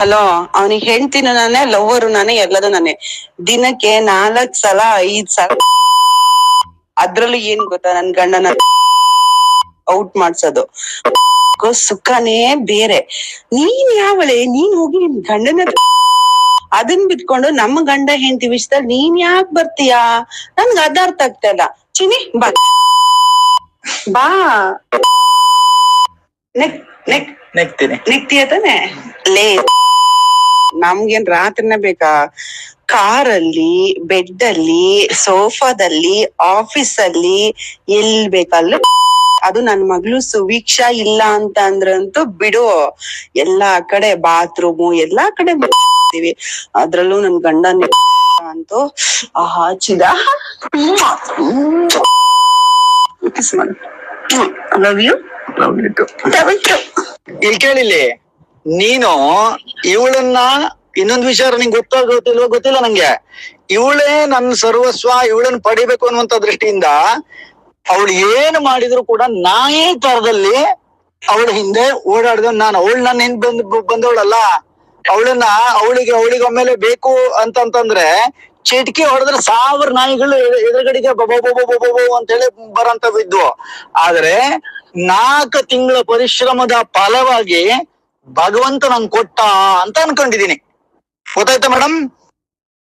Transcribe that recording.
Hello, ಅವನಿಗೆ ಹೆಂಡ್ತಿನೂ ನಾನೇ, lover ನಾನೇ, ಎಲ್ಲದೂ ನಾನೇ. ದಿನಕ್ಕೆ 4 ಸಲ 5 ಸಲ. ಅದ್ರಲ್ಲೂ ಏನ್ ಗೊತ್ತಾ, ನನ್ ಗಂಡನ ಔಟ್ ಮಾಡ್ಸೋದು. ಸುಖನೇ ಬೇರೆ. ನೀನ್ ಯಾವಳೆ, ನೀನ್ ಹೋಗಿ ನಿನ್ ಗಂಡನ ಅದನ್ ಬಿಟ್ಕೊಂಡು ನಮ್ಮ ಗಂಡ ಹೆಂಡತಿ ವಿಷಯದಲ್ಲಿ ನೀನ್ ಯಾಕೆ ಬರ್ತೀಯಾ? ನನ್ಗೆ ಅದ ಅರ್ಥ ಆಗ್ತಾ ಇಲ್ಲ. ಚಿನಿ ಬಾ ಬಾ, ನೆಕ್ತಿಯ ತಾನೆ ಲೇ. ನಮ್ಗೇನ್ ರಾತ್ರಿನೇ ಬೇಕಾ? ಕಾರಲ್ಲಿ, ಬೆಡ್ ಅಲ್ಲಿ, ಸೋಫಾದಲ್ಲಿ, ಆಫೀಸಲ್ಲಿ, ಎಲ್ ಬೇಕಲ್ಲ. ಅದು ನನ್ ಮಗಳು ಸುವೀಕ್ಷಾ ಇಲ್ಲ ಅಂತ ಅಂದ್ರಂತೂ ಬಿಡು, ಎಲ್ಲಾ ಕಡೆ ಬಾತ್ರೂಮು ಎಲ್ಲಾ ಕಡೆ ಮಾಡ್ತೀವಿ. ಅದ್ರಲ್ಲೂ ನನ್ ಗಂಡ ಅಂತೂ ಚಿದ ಲವ್ ಯು. ಇಲ್ಲಿ ಕೇಳಿಲ್ಲಿ, ನೀನು ಇವಳನ್ನ ಇನ್ನೊಂದು ವಿಷಯ ನಿಂಗೆ ಗೊತ್ತಿಲ್ಲ ನಂಗೆ. ಇವಳೇ ನನ್ನ ಸರ್ವಸ್ವ, ಇವಳನ್ನ ಪಡಿಬೇಕು ಅನ್ನುವಂತ ದೃಷ್ಟಿಯಿಂದ ಅವಳು ಏನು ಮಾಡಿದ್ರು ಕೂಡ ನಾಯಿ ತರದಲ್ಲಿ ಅವಳ ಹಿಂದೆ ಓಡಾಡ್ದ ನಾನು. ಅವಳು ನನ್ನ ಹಿಂದ್ ಬಂದವಳಲ್ಲ. ಅವಳಿಗೆ ಒಮ್ಮೆಲೆ ಬೇಕು ಅಂತಂದ್ರೆ ಚಿಟ್ಕಿ ಹೊಡೆದ್ರೆ 1000 ನಾಯಿಗಳು ಎದುರುಗಡೆಗೆ ಬಬೋ ಅಂತ ಹೇಳಿ ಬರಂತ ಬಿದ್ವು. ಆದ್ರೆ 4 ತಿಂಗಳ ಪರಿಶ್ರಮದ ಫಲವಾಗಿ ಭಗವಂತ ನಂಗೆ ಕೊಟ್ಟ ಅಂತ ಅನ್ಕೊಂಡಿದೀನಿ. ಗೊತ್ತಾಯ್ತಾ ಮೇಡಮ್?